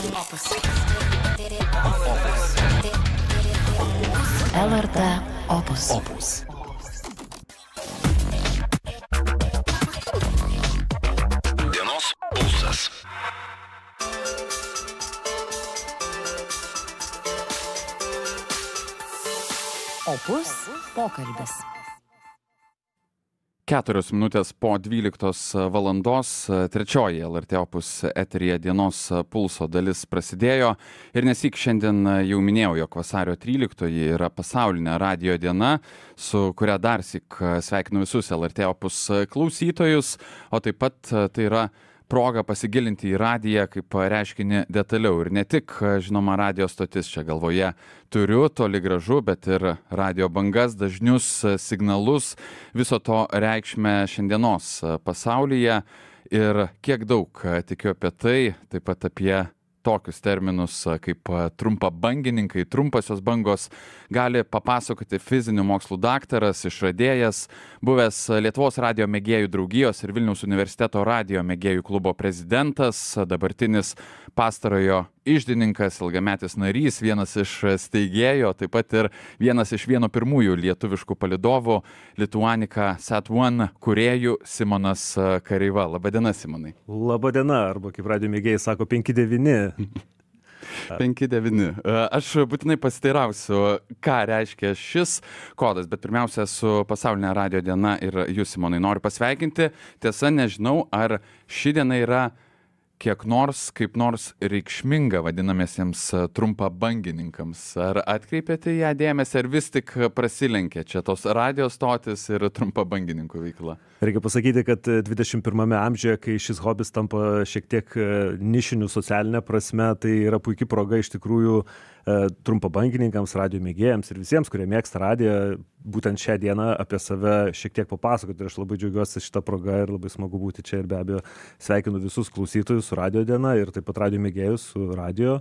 LRT Opus. Dienos pulsas. Opus pokalbis. 4 minutės po 12 valandos, trečioji LRT Opus eteryje dienos pulso dalis prasidėjo. Ir nesyk šiandien jau minėjau, jog vasario 13 yra pasaulinė radijo diena, su kuria darsyk sveikinu visus LRT Opus klausytojus, o taip pat tai yra proga pasigilinti į radiją kaip reiškinį detaliau. Ir ne tik, žinoma, radijo stotis čia galvoje turiu, toli gražu, bet ir radijo bangas, dažnius signalus, viso to reikšmę šiandienos pasaulyje. Ir kiek daug tikiu apie tai, taip pat apie tokius terminus kaip trumpabangininkai, trumpasios bangos, gali papasakoti fizinių mokslų daktaras, išradėjas, buvęs Lietuvos radijo mėgėjų draugijos ir Vilniaus universiteto radijo mėgėjų klubo prezidentas, dabartinis pastarojo iždininkas, ilgametis narys, vienas iš steigėjų, taip pat ir vienas iš pirmųjų lietuviškų palydovų, Lituanica Sat1 kūrėjų Simonas Kareiva. Labadiena, Simonai. Labadiena, arba kaip radijo mėgėjai sako 5-9. 5-9. Aš būtinai pasiteirausiu, ką reiškia šis kodas, bet pirmiausia, su pasaulinė radijo diena ir jūs, Simonai, noriu pasveikinti. Tiesa, nežinau, ar ši diena yra kiek nors, kaip nors reikšminga vadinamiesiems trumpabangininkams. Ar atkreipėte ją dėmesį, ar vis tik prasilenkė čia tos radijo stotis ir trumpabangininkų veikla? Reikia pasakyti, kad 21 amžiuje, kai šis hobis tampa šiek tiek nišiniu socialinė prasme, tai yra puikia proga iš tikrųjų trumpabangininkams, radijo mėgėjams ir visiems, kurie mėgsta radiją, būtent šią dieną apie save šiek tiek papasakoti. Ir aš labai džiaugiuosi šitą progą ir labai smagu būti čia ir be abejo sveikinu visus klausytojus su radijo diena ir taip pat radijo mėgėjus su radijo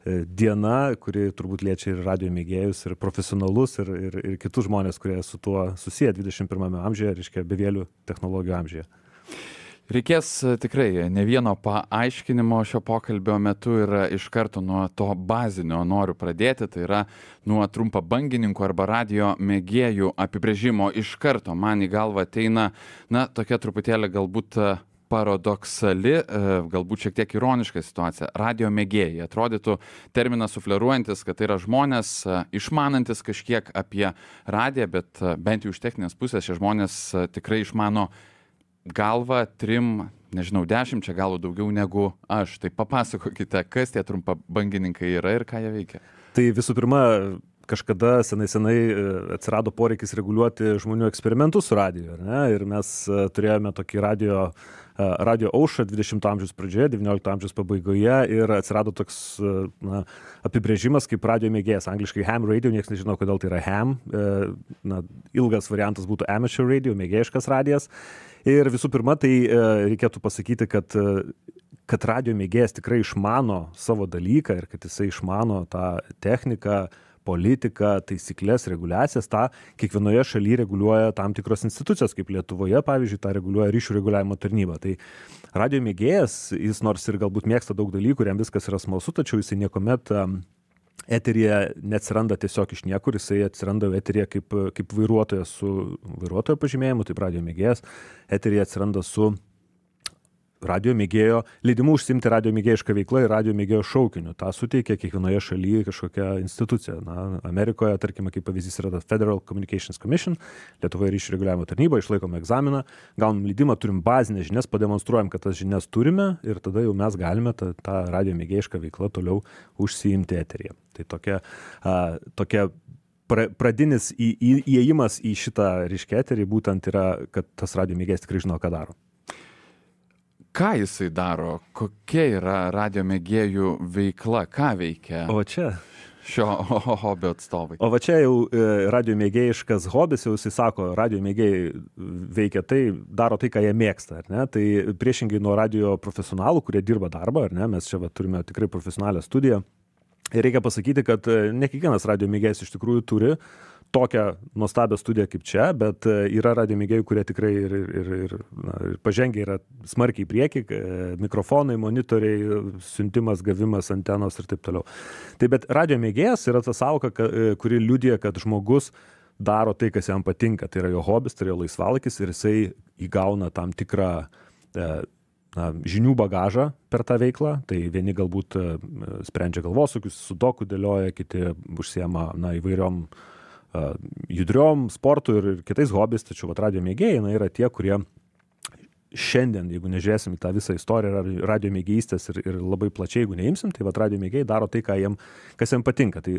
diena, kuri turbūt liečia ir radijo mėgėjus, ir profesionalus, ir kitus žmonės, kurie su tuo susiję 21 amžiuje, reiškia bevėlių technologijų amžiuje. Reikės tikrai ne vieno paaiškinimo šio pokalbio metu ir iš karto nuo to bazinio noriu pradėti, tai yra nuo trumpabangininkų arba radijo mėgėjų apibrėžimo. Iš karto man į galvą ateina, tokia truputėlį galbūt paradoksali, galbūt šiek tiek ironiška situacija. Radijo mėgėjai. Atrodytų terminas sufleruojantis, kad tai yra žmonės išmanantis kažkiek apie radiją, bet bent jau iš techninės pusės šie žmonės tikrai išmano galvą 10 galų daugiau negu aš. Tai papasakokite, kas tie trumpabangininkai yra ir ką jie veikia. Tai visų pirma, kažkada senai atsirado poreikis reguliuoti žmonių eksperimentus su radiju, ne? Ir mes turėjome tokį radio aušrą 20 amžiaus pradžioje, 19 amžiaus pabaigoje ir atsirado toks apibrėžimas kaip radio mėgėjas, angliškai ham radio, niekas nežino, kodėl tai yra ham, ilgas variantas būtų amateur radio, mėgėjiškas radijas. Ir visų pirma, tai reikėtų pasakyti, kad radio mėgėjas tikrai išmano savo dalyką ir kad jisai išmano tą techniką, politiką, taisyklės, reguliacijas, tą kiekvienoje šalyje reguliuoja tam tikros institucijos, kaip Lietuvoje, pavyzdžiui, tą reguliuoja ryšių reguliavimo tarnyba. Tai radio mėgėjas, jis nors ir galbūt mėgsta daug dalykų, jam viskas yra smalsu, tačiau jisai niekuomet eteryje neatsiranda tiesiog iš niekur, jisai atsiranda eteryje kaip vairuotojas su vairuotojo pažymėjimu, taip radio mėgėjas eteryje atsiranda su radio mėgėjo, leidimu užsiimti radio mėgėjišką veiklą ir radio mėgėjo šaukiniu. Ta suteikia kiekvienoje šalyje kažkokia institucija. Amerikoje, tarkime, kaip pavyzdys yra Federal Communications Commission, Lietuvoje ryšių reguliavimo tarnyba, išlaikome egzaminą, gaunam leidimą, turim bazinės žinias, pademonstruojam, kad tas žinias turime ir tada jau mes galime tą radio mėgėjišką veiklą toliau užsiimti eteryje. Tai tokia pradinis įėjimas į šitą ryškę eterį būtent yra, kad tas radio mėgėjas tikrai žino, ką daro. Ką jisai daro? Kokia yra radijo mėgėjų veikla? Ką veikia O čia šio hobio atstovai? O va čia jau radijo mėgėjiškas hobis, jau jisai sako, radijo mėgėjai veikia tai, daro tai, ką jie mėgsta, ar ne? Tai priešingai nuo radijo profesionalų, kurie dirba darbą, ar ne? Mes čia turime tikrai profesionalią studiją. Ir reikia pasakyti, kad ne kiekvienas radijo mėgėjas iš tikrųjų turi tokią nuostabią studiją kaip čia, bet yra radijo mėgėjų, kurie tikrai ir pažengia yra smarkiai į priekį, mikrofonai, monitoriai, siuntimas, gavimas, antenos ir taip toliau. Tai bet radijo mėgėjas yra ta sąvoka, kuri liudija, kad žmogus daro tai, kas jam patinka. Tai yra jo hobis, tai yra jo laisvalaikis ir jisai įgauna tam tikrą žinių bagažą per tą veiklą. Tai vieni galbūt sprendžia galvosūkius, sudoku dėlioja, kiti užsiema įvairiom judriom sportų ir kitais hobis, tačiau radijo mėgėjai yra tie, kurie šiandien, jeigu nežiūrėsim į tą visą istoriją radijo mėgėjystės ir labai plačiai, jeigu neimsim, tai radijo mėgėjai daro tai, kas jiem patinka. Tai,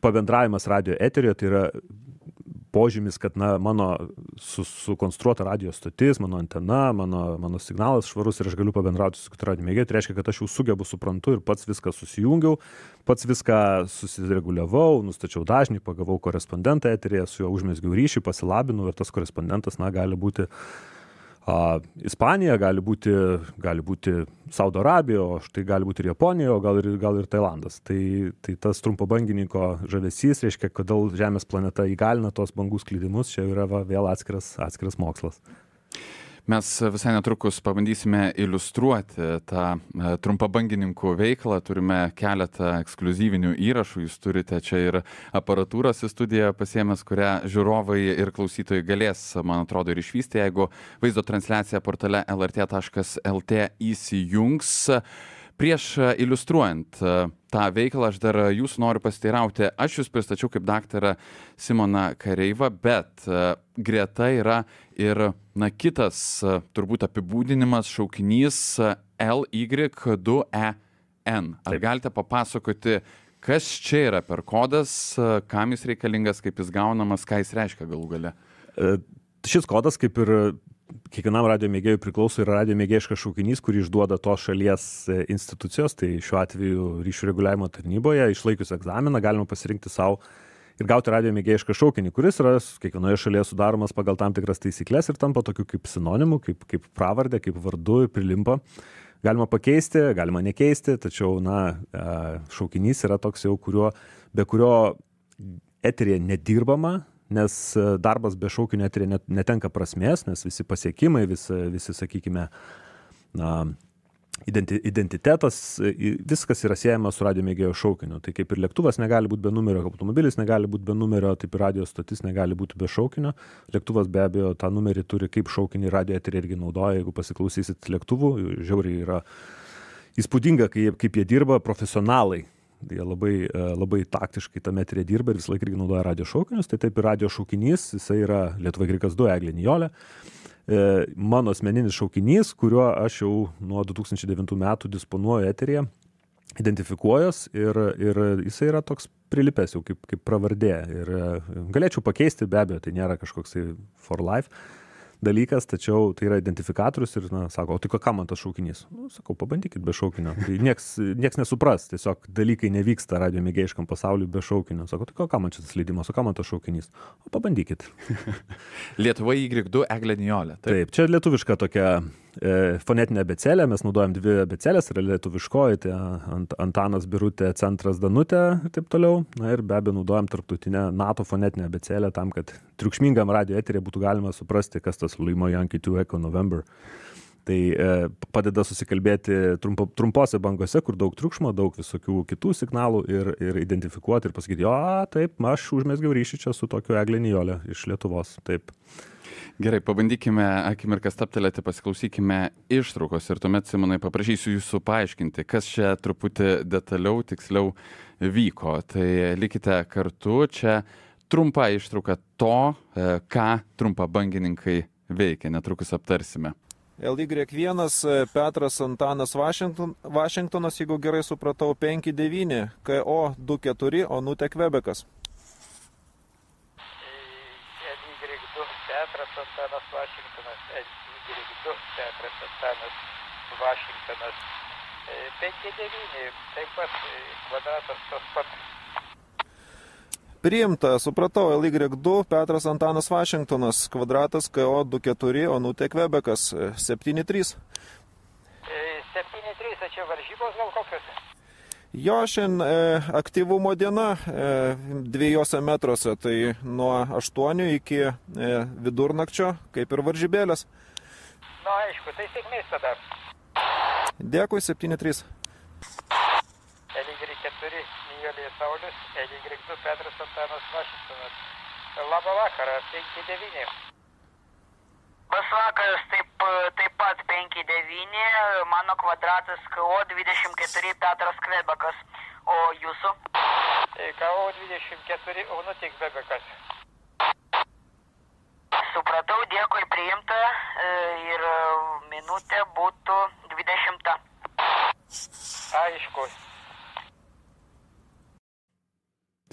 pabendravimas radijo eterio, tai yra požymis, kad mano sukonstruota radijo stotis, mano antena, mano signalas švarus ir aš galiu pabendrauti su kitu radijo mėgėju. Tai reiškia, kad aš jau sugebu, suprantu ir pats viską susijungiau, pats viską susireguliavau, nustačiau dažnį, pagavau korespondentą eteryje, su juo užmezgiau ryšį, pasilabinau ir tas korespondentas gali būti Ispanija, gali būti Saudo Arabija, o štai gali būti ir Japonija, o gal ir Tailandas. Tai tas trumpobangininko žavesys, reiškia, kodėl Žemės planeta įgalina tos bangų sklidimus, čia yra vėl atskiras mokslas. Mes visai netrukus pabandysime iliustruoti tą trumpabangininkų veiklą. Turime keletą ekskliuzyvinių įrašų. Jūs turite čia ir aparatūros į studiją pasiėmęs, kurią žiūrovai ir klausytojai galės, man atrodo, ir išvysti, jeigu vaizdo transliacija portale lrt.lt įsijungs. Prieš iliustruojant tą veiklą, aš dar jūsų noriu pasiteirauti. Aš jūs pristačiau kaip daktarą Simoną Kareivą, bet greta yra ir kitas turbūt apibūdinimas, šaukinys LY2EN. Ar galite papasakoti, kas čia yra per kodas, kam jis reikalingas, kaip jis gaunamas, ką jis reiškia galų gale? Šis kodas, kaip ir kiekvienam radijo mėgėjui priklauso, yra radijo mėgėjiškas šaukinys, kurį išduoda tos šalies institucijos, tai šiuo atveju ryšių reguliavimo tarnyboje. Išlaikius egzaminą galima pasirinkti savo ir gauti radijo mėgėjišką šaukinį, kuris yra kiekvienoje šalyje sudaromas pagal tam tikras taisyklės ir tampa tokiu kaip sinonimu, kaip pravardė, kaip vardu, prilimpa. Galima pakeisti, galima nekeisti, tačiau šaukinys yra toks jau, be kurio eteryje nedirbama, nes darbas be šaukinio eteryje netenka prasmės, nes visi pasiekimai, visi sakykime, identitetas, viskas yra siejama su radijo mėgėjo šaukiniu. Tai kaip ir lėktuvas negali būti be numerio, automobilis negali būti be numerio, taip ir radijo stotis negali būti be šaukinio. Lėktuvas be abejo tą numerį turi kaip šaukinį, radijo eterį irgi naudoja. Jeigu pasiklausysit lėktuvų, žiauriai yra įspūdinga, kaip jie dirba profesionalai. Jie labai taktiškai tame eteryje dirba ir visą laiką irgi naudoja radijo šaukinius. Tai taip ir radijo šaukinys, jisai yra Lietuva Grikas 2 Eglė Nijolė. Mano asmeninis šaukinys, kuriuo aš jau nuo 2009 metų disponuoju eteryje, identifikuojuos ir jisai yra toks prilipęs jau kaip pravardė. Ir galėčiau pakeisti, be abejo, tai nėra kažkoksai for life dalykas, tačiau tai yra identifikatorius ir sako, o tai ką man tas šaukinys? Sakau, pabandykit be šaukinio. Tai nieks nesupras, tiesiog dalykai nevyksta radijo mėgėjiškam pasauliui be šaukinio. Sako, tai ką man čia tas leidimas, o ką man tas šaukinys? O pabandykit. Lietuva Y2 Eglė Nijolė. Taip, čia lietuviška tokia fonetinė abėcėlė, mes naudojam dvi abėcėlės, yra lietuviškoji, tai Antanas Birutė, Centras Danutė ir taip toliau. Ir be abejo naudojam tarptautinę NATO fonetinę abėcėlę tam, kad triukšmingam radijo eteryje būtų galima suprasti, kas tas Lima Yankee 2 Echo November. Tai padeda susikalbėti trumpose bangose, kur daug triukšmo, daug visokių kitų signalų ir identifikuoti ir pasakyti, taip, aš užmezgiau ryšį čia su tokiu Eglė Nijolė iš Lietuvos. Taip. Gerai, pabandykime akimirką stabtelėti, pasiklausykime ištraukos ir tuomet, Simonai, paprašysiu jūsų paaiškinti, kas čia truputį detaliau, tiksliau vyko. Tai likite kartu, čia trumpa ištrauka to, ką trumpabangininkai veikia, netrukus aptarsime. LY1 Petras Antanas Vašingtonas, jeigu gerai supratau, 5-9, KO24, Onutė Kvebekas. Petras Antanas Vašingtonas, LY2 Petras Antanas Vašingtonas, 5-9, taip pat kvadratas tas pats. Priimta, supratau, LY2 Petras Antanas Vašingtonas, kvadratas KO24, Onutė Kvebekas, 7-3. 7-3, tai čia varžybos gal kokios? Jo, šiandien aktyvumo diena 2 metruose, tai nuo 8 iki vidurnakčio, kaip ir varžybėlės. Na, aišku, tai sėkmės tada. Dėkui, 7-3. LY4 Nijolė Saulius, LY2 Petras Antanas Vašingtonas. Labą vakarą, 5-9. Labas vakaras, taip pat 5-9, mano kvadratas KO 24 Petras Kvebekas, o jūsų? KO 24 Onutės Bebekas. Supratau, dėkui, priimta ir minutė būtų 20. Aišku.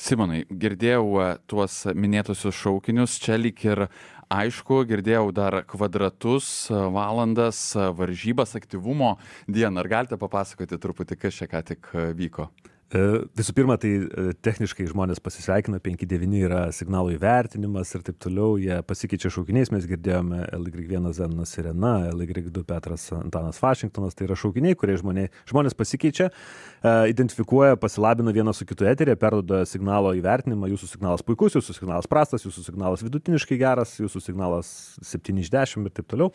Simonai, girdėjau tuos minėtusius šaukinius, čia lyg ir aišku, girdėjau dar kvadratus, valandas, varžybas, aktyvumo dieną. Ar galite papasakoti truputį, kas čia ką tik vyko? Visų pirma, tai techniškai žmonės pasisveikina, 5-9 yra signalų įvertinimas ir taip toliau, jie pasikeičia šaukiniais, mes girdėjome LY1 Zenonas Irena, LY2 Petras Antanas Vašingtonas, tai yra šaukiniai, kurie žmonės pasikeičia, identifikuoja, pasilabina vieną su kitu eterį, perduoda signalo įvertinimą, jūsų signalas puikus, jūsų signalas prastas, jūsų signalas vidutiniškai geras, jūsų signalas 7 iš 10 ir taip toliau.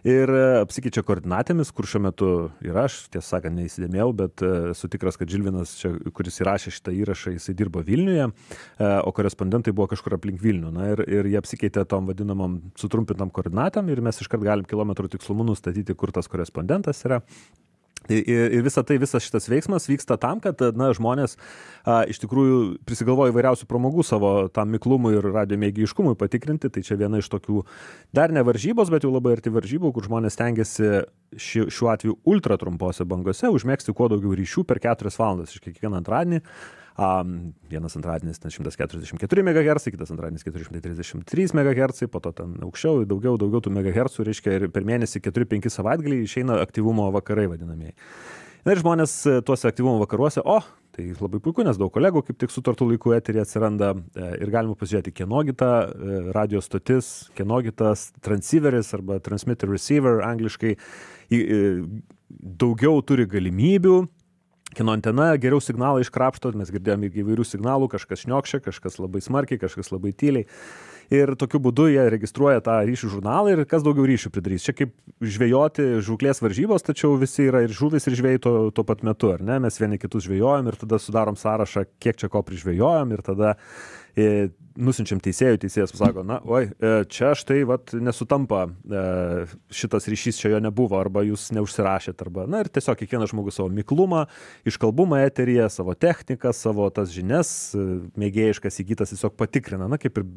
Ir apsikeičia koordinatėmis, kur šiuo metu yra, aš tiesą sakant neįsidėmėjau, bet esu tikras, kad Žilvinas, čia, kuris įrašė šitą įrašą, jisai dirbo Vilniuje, o korespondentai buvo kažkur aplink Vilnių. Na, ir jie apsikeitė tom vadinamam sutrumpintam koordinatam ir mes iškart galim kilometrų tikslumu nustatyti, kur tas korespondentas yra. Ir visas šitas veiksmas vyksta tam, kad žmonės iš tikrųjų prisigalvoja įvairiausių pramogų savo tam miklumui ir radio mėgėjiškumui patikrinti. Tai čia viena iš tokių dar ne varžybos, bet jau labai arti varžybų, kur žmonės stengiasi šiuo atveju ultra trumpose bangose užmėgsti kuo daugiau ryšių per 4 valandas iš kiekvieną antradienį. Vienas antradienis 144 MHz, kitas antradienis 433 MHz, po to ten aukščiau, daugiau tų megahercų, reiškia, ir per mėnesį 4-5 savaitgaliai išeina aktyvumo vakarai vadinamieji. Na ir žmonės tuose aktyvumo vakaruose, tai labai puiku, nes daug kolegų kaip tik sutartų laikų eterį atsiranda ir galima pasižiūrėti, kienogi ta radio stotis, kienogi tas transceiveris arba transmitter receiver angliškai daugiau turi galimybių, kieno antena geriau signalą iškrapšto, mes girdėjome įvairių signalų, kažkas šniokščia, kažkas labai smarkiai, kažkas labai tyliai. Ir tokiu būdu jie registruoja tą ryšių žurnalą ir kas daugiau ryšių pridarys. Čia kaip žvejoti žūklės varžybos, tačiau visi yra ir žuvis, ir žvejai tuo pat metu, ar ne? Mes vieni kitus žvejojam ir tada sudarom sąrašą, kiek čia ko prižvejojam ir tada nusinčiam teisėjas pasako, čia štai nesutampa, šitas ryšys čia jo nebuvo, arba jūs neužsirašėt, arba, ir tiesiog kiekvienas žmogus savo miklumą, iškalbumą eteryje, savo techniką, savo tas žinias, mėgėjiškas įgytas tiesiog patikrina, kaip ir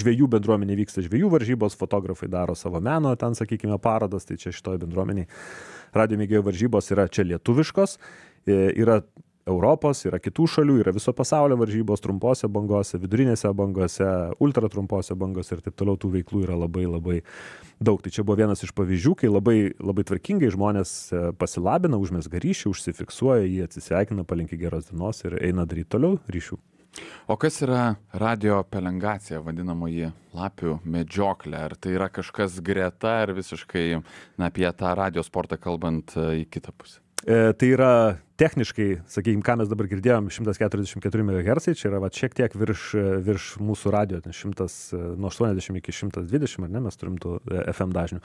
žvejų bendruomenė vyksta žvejų varžybos, fotografai daro savo meno, ten, sakykime, parodas, tai čia šitoje bendruomeniai radio mėgėjų varžybos yra čia lietuviškos, yra Europos, yra kitų šalių, yra viso pasaulio varžybos trumpose bangose, vidurinėse bangose, ultra trumpose bangose ir taip toliau, tų veiklų yra labai labai daug. Tai čia buvo vienas iš pavyzdžių, kai labai, labai tvarkingai žmonės pasilabina, užmezga ryšį, užsifiksuoja, jį atsisveikina, palinki geros dienos ir eina daryti toliau ryšių. O kas yra radio pelengacija, vadinamoji lapių medžioklė? Ar tai yra kažkas greta, ar visiškai apie tą radio sportą kalbant į kitą pusę? Tai yra techniškai, sakykime, ką mes dabar girdėjom, 144 MHz, čia yra šiek tiek virš mūsų radio, nuo 80 iki 120, ar ne, mes turim tų FM dažnių.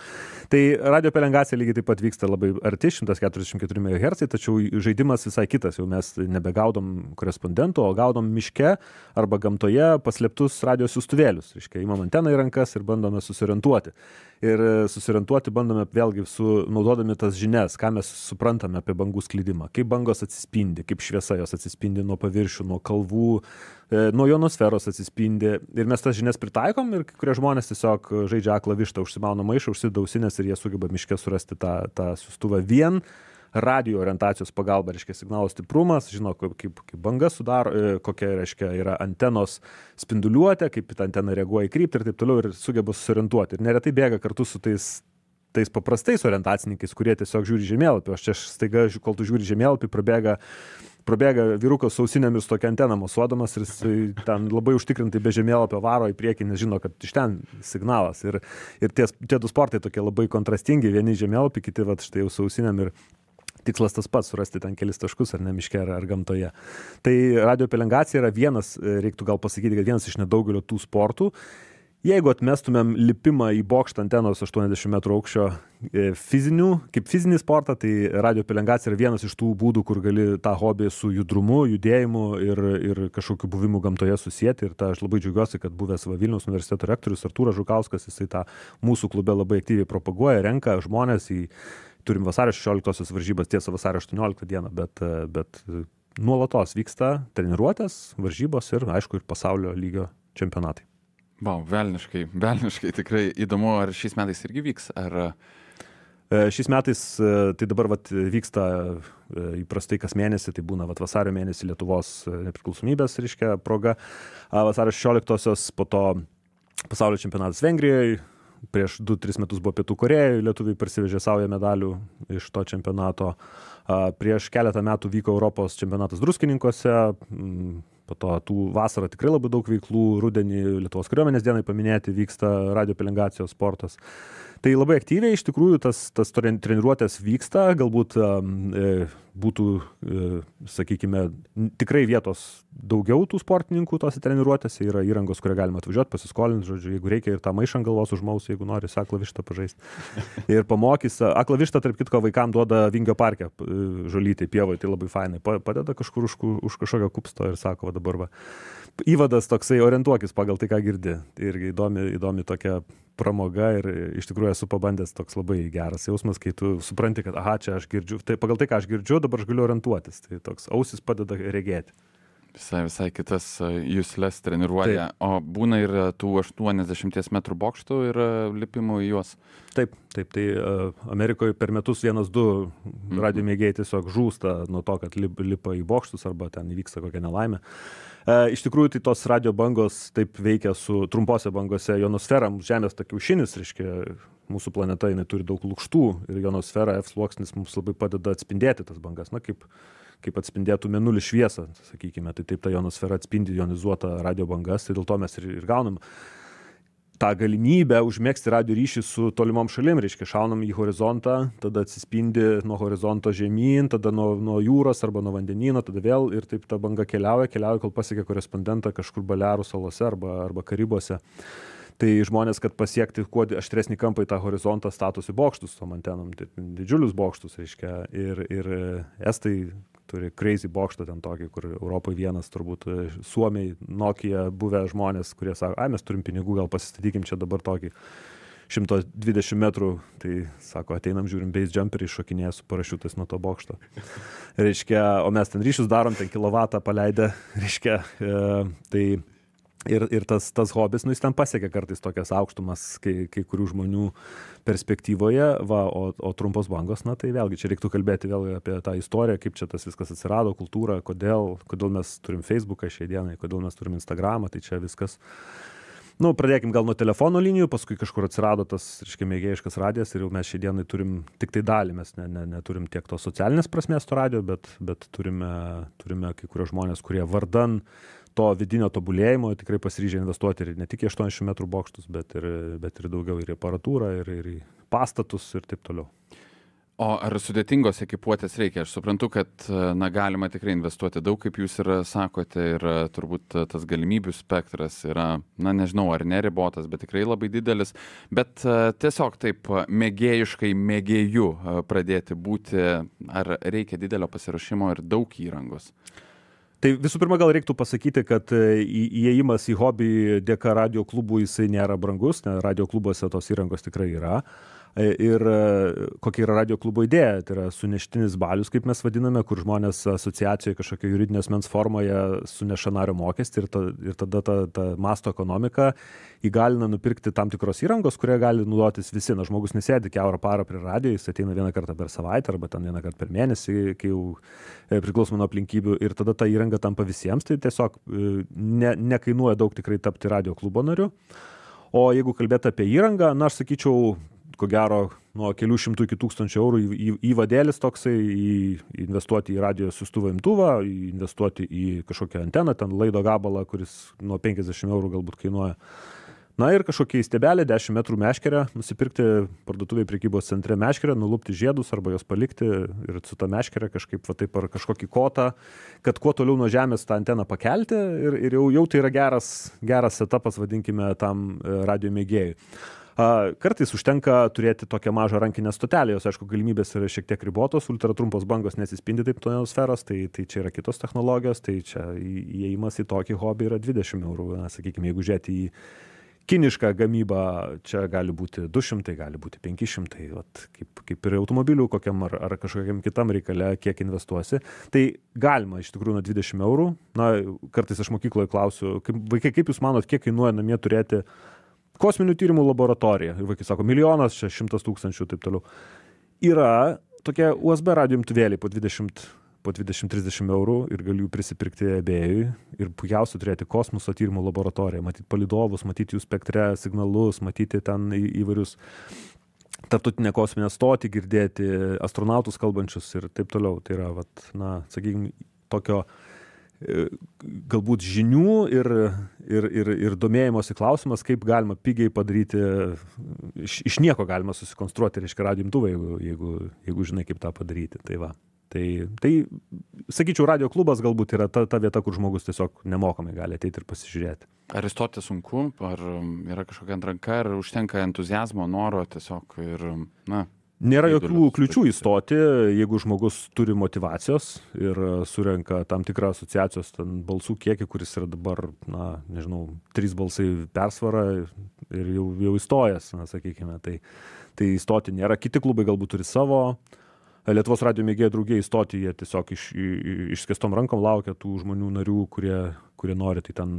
Tai radio pelengacija lygiai taip pat vyksta labai arti, 144 MHz, tačiau žaidimas visai kitas, jau mes nebegaudom korespondentų, o gaudom miške arba gamtoje paslėptus radio siųstuvėlius. Reiškia, imam anteną į rankas ir bandome susiorientuoti. Ir susiorientuoti bandome vėlgi naudodami tas žinias, ką mes suprantame apie bangų sklidimą, kaip bangos atsispindi, kaip šviesa jos atsispindi nuo paviršių, nuo kalvų, nuo ionosferos atsispindi. Ir mes tas žinias pritaikom ir kai kurie žmonės tiesiog žaidžia aklą vištą, užsimauna maišą, užsideda ausines ir jie sugeba miške surasti tą siųstuvą vien radio orientacijos pagalba, reiškia signalo stiprumas, žino, kaip banga sudaro, kokia, reiškia, yra antenos spinduliuotė, kaip ta antena reaguoja į kryptį ir taip toliau ir sugeba susiorientuoti. Ir neretai bėga kartu su tais paprastais orientacininkais, kurie tiesiog žiūri žemėlapį. Aš čia staiga, kol tu žiūri žemėlapį, prabėga vyrukas su ausinėmis su tokia antena mosuodamas ir ten labai užtikrintai be žemėlapio varo į priekį, nes žino, kad iš ten signalas. Ir tie du sportai tokie labai kontrastingi, vieni žemėlapį, kiti štai jau su ausinėm ir tikslas tas pats, surasti ten kelis taškus ar ne miške ar gamtoje. Tai radiopelengacija yra vienas, reiktų gal pasakyti, kad vienas iš nedaugelio tų sportų. Jeigu atmestumėm lipimą į bokštą antenos 80 metrų aukščio kaip fizinį sportą, tai radiopelengacija yra vienas iš tų būdų, kur gali tą hobį su judrumu, judėjimu ir kažkokiu buvimu gamtoje susijęti. Ir aš labai džiaugiuosi, kad buvęs Vilniaus universiteto rektorius Artūras Žukauskas, jisai tą mūsų klube labai aktyviai propaguoja, renka žmonės turim vasario 16 varžybas, tiesa vasario 18 dieną, bet nuolatos vyksta treniruotės, varžybos ir, aišku, ir pasaulio lygio čempionatai. Vau, velniškai tikrai įdomu, ar šiais metais irgi vyks, ar... Šiais metais tai dabar vyksta įprastai kas mėnesį, tai būna vasario mėnesį Lietuvos nepriklausomybės, reiškia, proga, vasario 16-osios, po to pasaulio čempionatas Vengrijoje, prieš 2-3 metus buvo Pietų Korėjoje, lietuviai parsivežė saują medalių iš to čempionato, prieš keletą metų vyko Europos čempionatas Druskininkuose, po to tų vasarą tikrai labai daug veiklų, rudenį Lietuvos kariuomenės dienai paminėti vyksta radiopelengacijos sportas. Tai labai aktyviai iš tikrųjų tas treniruotės vyksta, galbūt būtų, sakykime, tikrai vietos daugiau tų sportininkų tose treniruotėse, yra įrangos, kurią galima atvažiuoti, pasiskolinti, žodžiu, jeigu reikia ir tą maišą ant galvos užmaus, jeigu nori aklą vištą pažaisti. Ir pamokys, aklą vištą, tarp kitko, vaikam duoda Vingio parke žolytė, pievoje, tai labai fainai, padeda kažkur už kažkokio kupsto ir sako, dabar įvadas toksai, orientuokis pagal tai, ką girdi. Irgi įdomi tokia pramoga ir iš tikrųjų esu pabandęs, toks labai geras jausmas, kai tu supranti, kad čia aš girdžiu, tai pagal tai, ką aš girdžiu, dabar aš galiu orientuotis. Tai toks ausis padeda regėti. Visai kitas juslės treniruoja. Taip. O būna ir tų 80 metrų bokštų ir lipimų į juos? Taip. Tai Amerikoje per metus 1-2 radiomėgėjai tiesiog žūsta nuo to, kad lipa į bokštus arba ten įvyksta kokia nelaimė. Iš tikrųjų, tai tos radio bangos taip veikia su trumpose bangose. Ionosfera, Žemės ta kiaušinis, reiškia, mūsų planeta, jinai turi daug lukštų ir ionosfera, F sluoksnis mums labai padeda atspindėti tas bangas. Kaip atspindėtų mėnulį šviesą, sakykime. Tai taip ta ionosfera atspindi ionizuotą radio bangas ir dėl to mes ir gaunam tą galimybę užmegzti radio ryšį su tolimom šalim, reiškia, šaunam į horizontą, tada atsispindi nuo horizonto žemyn, tada nuo jūros arba nuo vandenyno, tada vėl ir taip ta banga keliauja, kol pasiekia korespondentą kažkur Balearų salose arba Karibuose. Tai žmonės, kad pasiekti kuo aštresnį kampą į tą horizontą, statosi bokštus tom antenom, didžiulius bokštus, reiškia, ir estai turi crazy bokštą ten tokį, kur Europoje vienas, turbūt Suomiai, Nokia buvę žmonės, kurie sako, mes turim pinigų, gal pasistatykim čia dabar tokį 120 metrų, tai sako, ateinam, žiūrim base jumperį, šokinėja su parašiutais nuo to bokšto. Reiškia, o mes ten ryšius darom, ten kilovatą paleidę, reiškia, tai ir tas hobis, jis ten pasiekia kartais tokias aukštumas, kai kurių žmonių perspektyvoje, o trumpos bangos, tai vėlgi čia reiktų kalbėti vėlgi apie tą istoriją, kaip čia tas viskas atsirado, kultūrą, kodėl mes turim Facebooką šiai dienai, kodėl mes turim Instagramą, tai čia viskas. Pradėkim gal nuo telefono linijų, paskui kažkur atsirado tas, reiškia, mėgėjiškas radijas ir jau mes šiai dienai turim tik tai dalį, mes neturim tiek tos socialinės prasmės to radijo, bet turime kai kurios žmonės, kurie vardan to vidinio tobulėjimo tikrai pasiryžę investuoti ir ne tik į 80 metrų bokštus, bet ir daugiau ir į aparatūrą, ir į pastatus ir taip toliau. O ar sudėtingos ekipuotės reikia? Aš suprantu, kad galima tikrai investuoti daug, kaip jūs ir sakote, ir turbūt tas galimybių spektras yra, nežinau, ar neribotas, bet tikrai labai didelis. Bet tiesiog taip mėgėjiškai mėgėjų pradėti būti, ar reikia didelio pasiruošimo ir daug įrangos? Tai visų pirma, gal reiktų pasakyti, kad įėjimas į hobį dėka radio klubų jisai nėra brangus, nes radio klubuose tos įrangos tikrai yra. Ir kokia yra radio klubo idėja, tai yra suneštinis balius, kaip mes vadiname, kur žmonės asociacijoje kažkokio juridinio asmens formoje suneša nario mokestį ir tada ta masto ekonomika įgalina nupirkti tam tikros įrangos, kurie gali naudotis visi. Žmogus nesėdi kiaurą parą prie radijo, jis ateina vieną kartą per savaitę arba ten vieną kartą per mėnesį, kai jau priklausomai nuo aplinkybių, ir tada ta įranga tampa visiems, tai tiesiog nekainuoja daug tikrai tapti radio klubo nariu. O jeigu kalbėti apie įrangą, aš sakyčiau, ko gero, nuo kelių šimtų iki 1000 eurų įvadėlis toksai, investuoti į radio siųstuvą imtuvą, investuoti į kažkokią anteną, ten laido gabalą, kuris nuo 50 eurų galbūt kainuoja. Na ir kažkokie stiebelė, 10 metrų meškerę, nusipirkti parduotuvėje prekybos centre meškerę, nulupti žiedus arba jos palikti ir su ta meškerė kažkaip va taip ar kažkokį kotą, kad kuo toliau nuo žemės tą anteną pakelti ir jau tai yra geras etapas, vadinkime, tam radijo mėgėjui. Kartais užtenka turėti tokią mažą rankinę stotelę, jos, aišku, galimybės yra šiek tiek ribotos, ultratrumpos bangos nesispindi taip ionosferos, tai čia yra kitos technologijos, tai čia įėjimas į tokį hobį yra 20 €. Na, sakykime, jeigu žiūrėti į kinišką gamybą, čia gali būti 200, gali būti 500, vat, kaip ir automobilių kokiam ar kažkokiam kitam reikale, kiek investuosi. Tai galima iš tikrųjų nuo 20 €. Na, kartais aš mokykloje klausiu, vaikai, kaip jūs manot, kiek kainuoja namie turėti kosminių tyrimų laboratorija? Ir vaikai sako, 1 čia 100 000, taip toliau. Yra tokie USB radijo imtuvėliai po 20-30 € ir galiu jų prisipirkti ebėjui. Ir puikiausia turėti kosmoso tyrimų laboratoriją, matyti palydovus, matyti jų spektre signalus, matyti ten įvairius tarptautinę kosminę stotį, girdėti astronautus kalbančius ir taip toliau. Tai yra, vat, na, sakykime, tokio galbūt žinių ir domėjimosi klausimas, kaip galima pigiai padaryti, iš nieko galima susikonstruoti, reiškia, radijo imtuvą, jeigu žinai, kaip tą padaryti. Tai va. Tai sakyčiau, radijo klubas galbūt yra ta vieta, kur žmogus tiesiog nemokamai gali ateiti ir pasižiūrėti. Ar įstoti sunku, ar yra kažkokia atranka, ar užtenka entuziazmo, noro tiesiog ir, na... Nėra jokių kliučių įstoti, jeigu žmogus turi motyvacijos ir surenka tam tikrą asociacijos balsų kiekį, kuris yra dabar, na, nežinau, 3 balsai persvara ir jau įstojas, na, sakykime. Tai įstoti nėra. Kiti klubai galbūt turi savo. Lietuvos radijo mėgėjų draugija įstoti, jie tiesiog išskėstom rankom laukia tų žmonių narių, kurie nori. Tai ten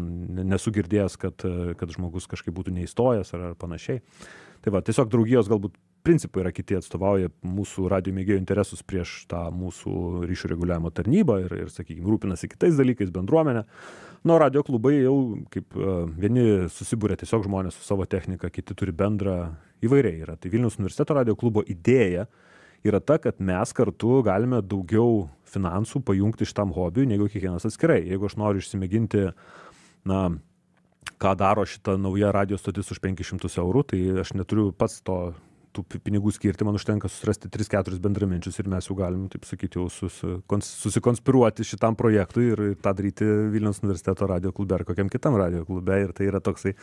nesu girdėjęs, kad žmogus kažkaip būtų neįstojęs ar panašiai. Tai va, tiesiog draugijos galbūt principai yra kiti, atstovauja mūsų radijo mėgėjų interesus prieš tą mūsų ryšių reguliavimo tarnybą ir sakykime, rūpinasi kitais dalykais, bendruomenė. Nuo radijo klubai jau kaip vieni susibūrė tiesiog žmonės su savo technika, kiti turi bendrą, įvairiai yra. Tai Vilniaus universiteto radijo klubo idėja yra ta, kad mes kartu galime daugiau finansų pajungti šitam hobiui, negu kiekvienas atskirai. Jeigu aš noriu išsimėginti, na, ką daro šita nauja radijo stotis už 500 €, tai aš neturiu pats tų pinigų skirti, man užtenka susirasti 3-4 bendraminčius ir mes jau galim, taip sakyti, jau susikonspiruoti šitam projektui ir tą daryti Vilniaus universiteto radijo klube ar kokiam kitam radijo klube. Ir tai yra toksai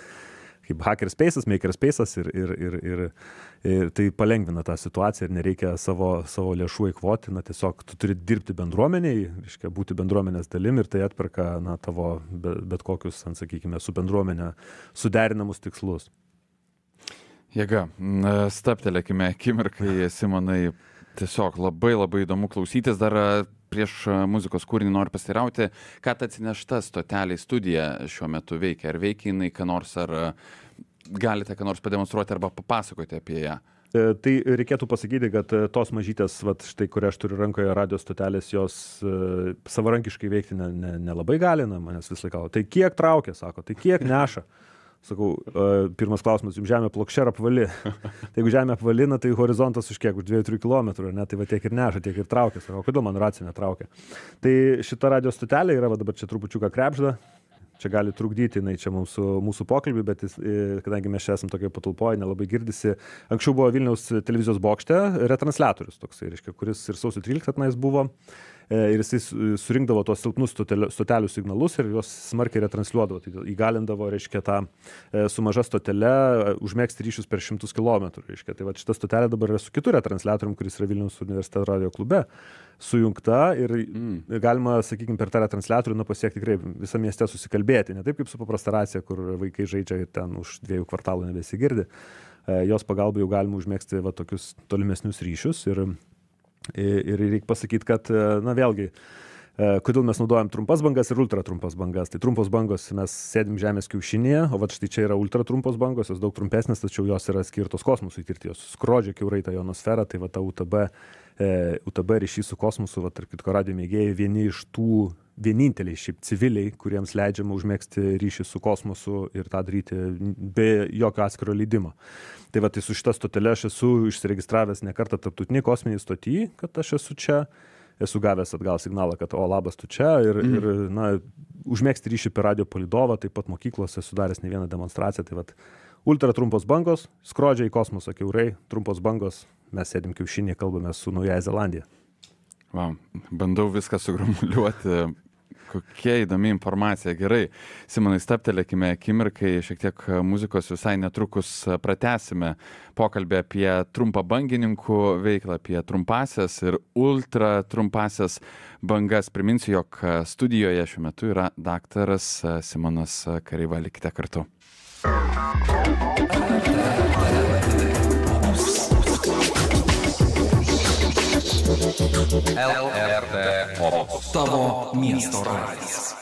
kaip hackerspace'as, makerspace'as ir tai palengvina tą situaciją ir nereikia savo lėšų eikvoti, na, tiesiog tu turi dirbti bendruomeniai, reiškia būti bendruomenės dalim ir tai atperka, na, tavo bet kokius, sakykime, su bendruomenė suderinamus tikslus. Jėga, stabtelėkime akimirkai, Simonai, tiesiog labai įdomu klausytis. Dar prieš muzikos kūrinį noriu pasiteirauti, ką atsinešta stotelė studija šiuo metu veikia. Ar veikia jinai ką nors, ar galite ką nors pademonstruoti arba papasakoti apie ją? Tai reikėtų pasakyti, kad tos mažytės, štai, kurią aš turiu rankoje, radio stotelės, jos savarankiškai veikti nelabai gali, manęs vis laikau. Tai kiek traukia, sako, tai kiek neša? Sakau, pirmas klausimas, jums žemė plokščia ar apvali? Tai jeigu žemė apvalina, tai horizontas už kiek? Už 2-3 kilometrų, ne? Tai va tiek ir neša, tiek ir traukia. Sakau, kodėl man racija netraukia? Tai šita radio stotelė yra, va dabar čia trupučiuką krepžda, čia gali trukdyti, čia mūsų pokalbį, bet kadangi mes čia esame tokioje patalpoje, nelabai girdisi. Anksčiau buvo Vilniaus televizijos bokšte retransliatorius toksai, reiškia, kuris ir sausio 13 tenais buvo. Ir jisai surinkdavo tos silpnus stotelių signalus ir juos smarkiai retransliuodavo. Tai įgalindavo, reiškia, tą su maža stotele užmėgsti ryšius per 100 kilometrų. Reiškia. Tai va, šita stotelė dabar yra su kitu retransliatorium, kuris yra Vilniaus universiteto radio klube, sujungta ir galima, sakykime, per tą retransliatorių pasiekti tikrai visą miestę susikalbėti. Ne taip kaip su paprasta racija, kur vaikai žaidžia ir ten už 2 kvartalų nebesigirdi. Jos pagalba jau galima užmėgsti va, tokius tolimesnius ryšius ir reikia pasakyti, kad, na vėlgi, kodėl mes naudojam trumpas bangas ir ultratrumpas bangas. Tai trumpos bangos mes sėdim žemės kiaušinėje, o va štai čia yra ultratrumpos bangos, jos daug trumpesnės, tačiau jos yra skirtos kosmosui tirti, jos skrodžia kiaurai tą ionosferą, tai va ta UTB ryšys su kosmosu, va tarp kitko radijo mėgėjai, vieni iš tų vieninteliai šiaip civiliai, kuriems leidžiama užmėgsti ryšį su kosmosu ir tą daryti be jokio atskiro leidimo. Tai va, tai su šita stotelė aš esu išsiregistravęs ne kartą tarptautiniai kosminiai stotyje, kad aš esu čia. esu gavęs atgal signalą, kad labas tu čia ir na, užmėgsti ryšį per radio palydovą, taip pat mokyklose sudaręs ne vieną demonstraciją. Tai vat, ultra trumpos bangos, skrodžia į kosmosą kiaurai, trumpos bangos, mes sėdim kiaušinėje, kalbame su Naująja Zelandija. Wow, bandau viską sugrumuliuoti. Kokia įdomi informacija. Gerai, Simonai, stabtelėkime akimirkai, šiek tiek muzikos, visai netrukus pratęsime pokalbį apie trumpabangininkų veiklą, apie trumpasias ir ultra trumpasias bangas. Priminsiu, jog studijoje šiuo metu yra daktaras Simonas Kareiva. Likite kartu. LRT Opus. Tavo miesto radijas.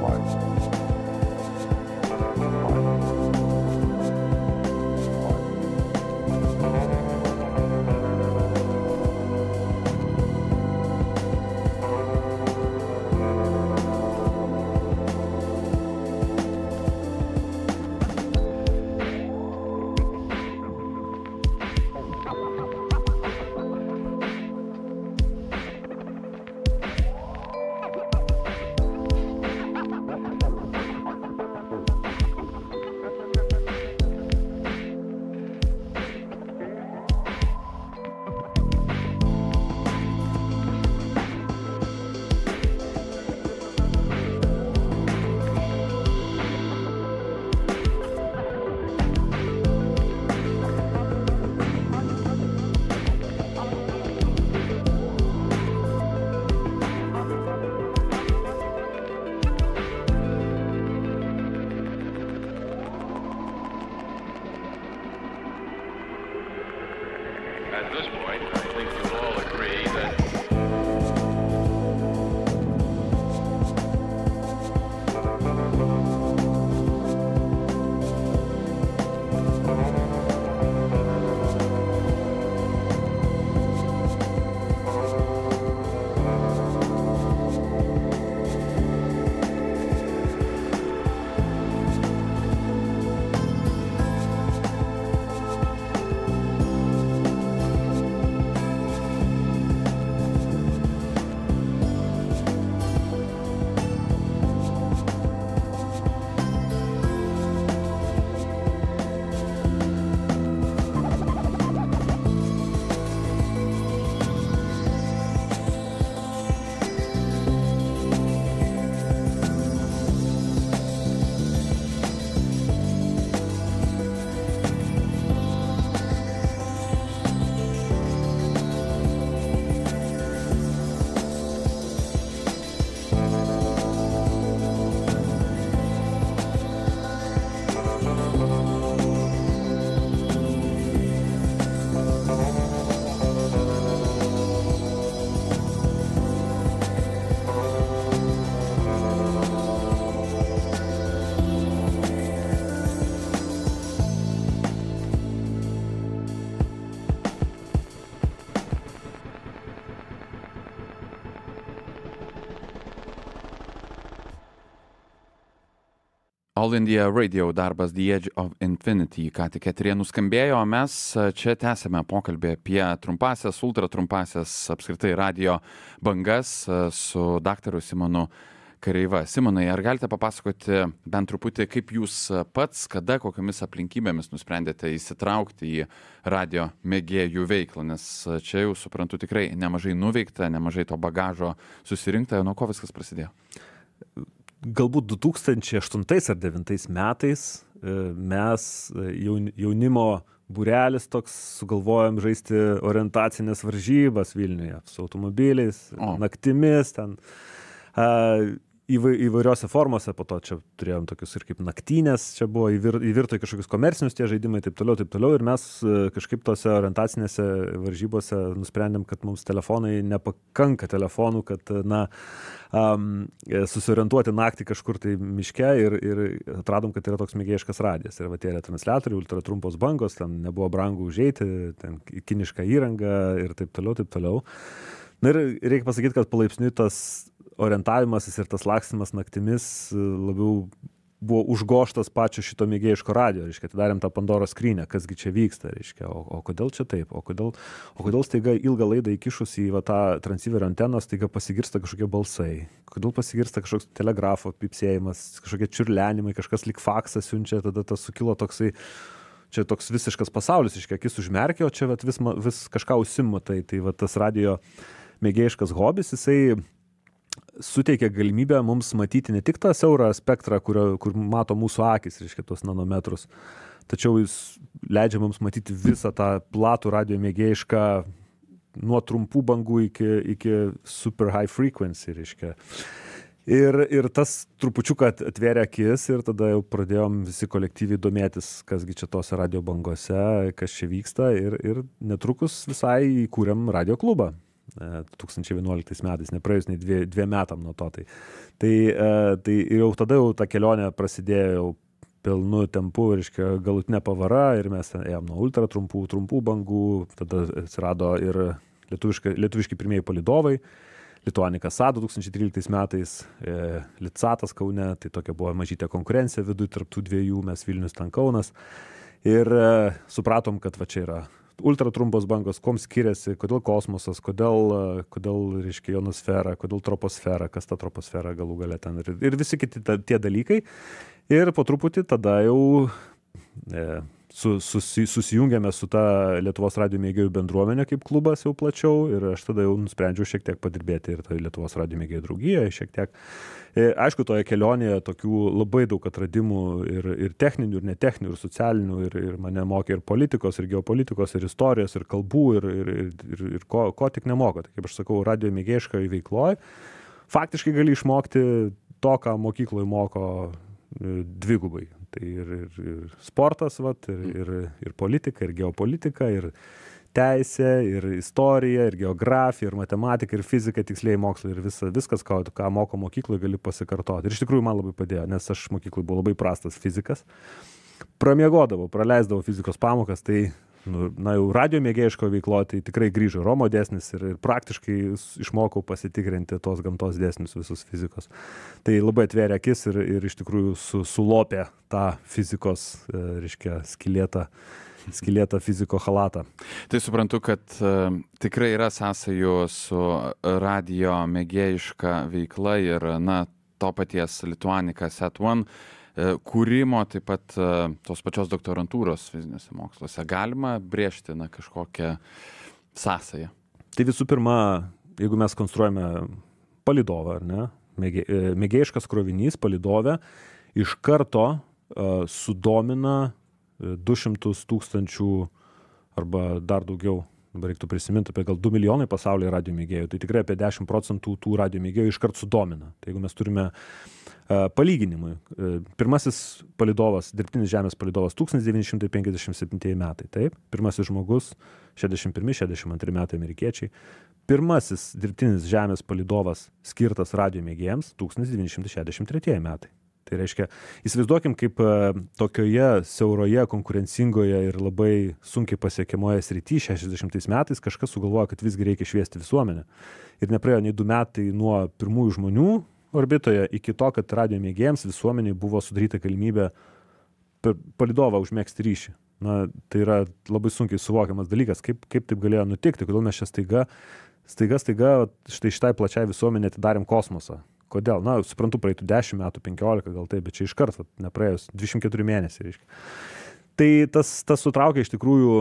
Light. All India Radio darbas The Edge of Infinity, ką tik eteryje nuskambėjo, o mes čia tęsime pokalbį apie trumpasias, ultratrumpasias apskritai radio bangas su daktaru Simonu Kareiva. Simonai, ar galite papasakoti bent truputį, kaip jūs pats, kada, kokiamis aplinkybėmis nusprendėte įsitraukti į radio mėgėjų veiklą, nes čia jau suprantu tikrai nemažai nuveikta, nemažai to bagažo susirinkta, nuo ko viskas prasidėjo? Galbūt 2008 ar 2009 metais mes jaunimo būrelis toks sugalvojom žaisti orientacinės varžybas Vilniuje su automobiliais, naktimis, ten įvairiose formose, po to čia turėjom tokius ir kaip naktynės, čia buvo įvirto į kažkokius komercinius tie žaidimai, taip toliau, ir mes kažkaip tose orientacinėse varžybose nusprendėm, kad mums telefonai nepakanka telefonų, kad, susiorientuoti naktį kažkur tai miške ir atradom, kad yra toks mėgėjiškas radijas. Ir va tie retransliatoriai, ultratrumpos bangos, ten nebuvo brangu užeiti, ten kiniška įranga ir taip toliau. Na ir reikia pasakyti, kad palaipsniui tas orientavimasis ir tas lakstymas naktimis labiau buvo užgoštas pačio šito mėgėjiško radijo, reiškia, atidarėm tą Pandoros skrynią, kasgi čia vyksta, reiškia, o kodėl čia taip, o kodėl staiga ilgą laidą įkišus į tą transceiverio anteną staiga pasigirsta kažkokie balsai, kodėl pasigirsta kažkoks telegrafo pypsėjimas, kažkokie čiurlenimai, kažkas lyg faksą siunčia, tada tas sukilo toksai, čia toks visiškas pasaulis, reiškia, akis užmerkė, o čia vis kažką užsimatai, tai tas radijo mėgėjiškas hobis, jisai suteikia galimybę mums matyti ne tik tą siaurą spektrą, kur mato mūsų akis, reiškia, tos nanometrus, tačiau jis leidžia mums matyti visą tą platų radio mėgėjišką nuo trumpų bangų iki super high frequency, reiškia. Ir tas trupučiuką atvėrė akis ir tada jau pradėjom visi kolektyviai domėtis, kasgi čia tose radio bangose, kas čia vyksta ir netrukus visai įkūrėm radio klubą. 2011 metais, nepraėjus nei dviem metam nuo to. Tai jau tada jau ta kelionė prasidėjo jau pilnu tempu, reiškia, galutinė pavara ir mes ėjom nuo ultratrumpų bangų, tada atsirado ir lietuviški pirmieji palydovai, Lituanika SAT 2013 metais, Litsatas Kaune, tai tokia buvo mažytė konkurencija viduj tarp tų dviejų, mes Vilnius, ten Kaunas. Ir supratom, kad va čia yra ultratrumpos bangos, kuom skiriasi, kodėl kosmosas, kodėl reiškia, ionosfera, kodėl troposfera, kas ta troposfera galų gale ten ir visi kiti tie dalykai. Ir po truputį tada jau susijungėme su ta Lietuvos radio mėgėjų bendruomenė kaip klubas jau plačiau ir aš tada jau nusprendžiau šiek tiek padirbėti ir tai Lietuvos radio mėgėjų draugijoje šiek tiek. Aišku, toje kelionėje tokių labai daug atradimų ir techninių, ir netechninių, ir socialinių, ir mane mokė ir politikos, ir geopolitikos, ir istorijos, ir kalbų, ir ko tik nemoko. Tai kaip aš sakau, radio mėgėjiškoje veikloje faktiškai gali išmokti to, ką mokykloje moko dvigubai. Tai ir sportas, ir politika, ir geopolitika, ir teisė, ir istorija, ir geografija, ir matematika, ir fizika, tikslieji mokslai, ir viskas, ką moko mokykloje, gali pasikartoti. Ir iš tikrųjų man labai padėjo, nes aš mokykloje buvau labai prastas fizikas. Praleisdavau fizikos pamokas, tai jau radio mėgėjiško veikloje, tai tikrai grįžo Romo dėsnis ir praktiškai išmokau pasitikrinti tos gamtos dėsnius visus fizikos. Tai labai atvėrė akis ir iš tikrųjų sulopė tą fizikos, reiškia, skylėtą fiziko halatą. Tai suprantu, kad tikrai yra sąsajų su radio mėgėjiška veikla ir, to paties Lituanika SAT1 kūrimo, taip pat tos pačios doktorantūros fiziniuose moksluose. Galima brėžti kažkokią sąsają? Tai visų pirma, jeigu mes konstruojame palydovą, ar ne, mėgėjiškas krovinys palydovę iš karto sudomina 200 000 arba dar daugiau, dabar reiktų prisiminti, apie gal 2 milijonai pasaulyje radio mėgėjų, tai tikrai apie 10% tų radio mėgėjų iškart sudomina. Tai jeigu mes turime palyginimui, pirmasis palydovas, dirbtinis Žemės palydovas 1957 metai, taip, pirmasis žmogus 61-62 metai amerikiečiai, pirmasis dirbtinis Žemės palydovas skirtas radio mėgėjams 1963 metai. Tai reiškia, įsivaizduokim, kaip tokioje siauroje, konkurencingoje ir labai sunkiai pasiekiamoje srityje 60 metais kažkas sugalvojo, kad visgi reikia šviesti visuomenę. Ir nepraėjo nei 2 metai nuo pirmųjų žmonių orbitoje iki to, kad radijo mėgėjams visuomeniai buvo sudaryta galimybė per palydovą užmėgsti ryšį. Na, tai yra labai sunkiai suvokiamas dalykas, kaip taip galėjo nutikti, kodėl mes čia staiga štai šitai plačiai visuomenė atidarėm kosmosą. Kodėl? Na, suprantu, praeitų 10 metų, 15 gal taip, bet čia iškart, nepraėjus 24 mėnesiai, reiškia. Tai tas sutraukia iš tikrųjų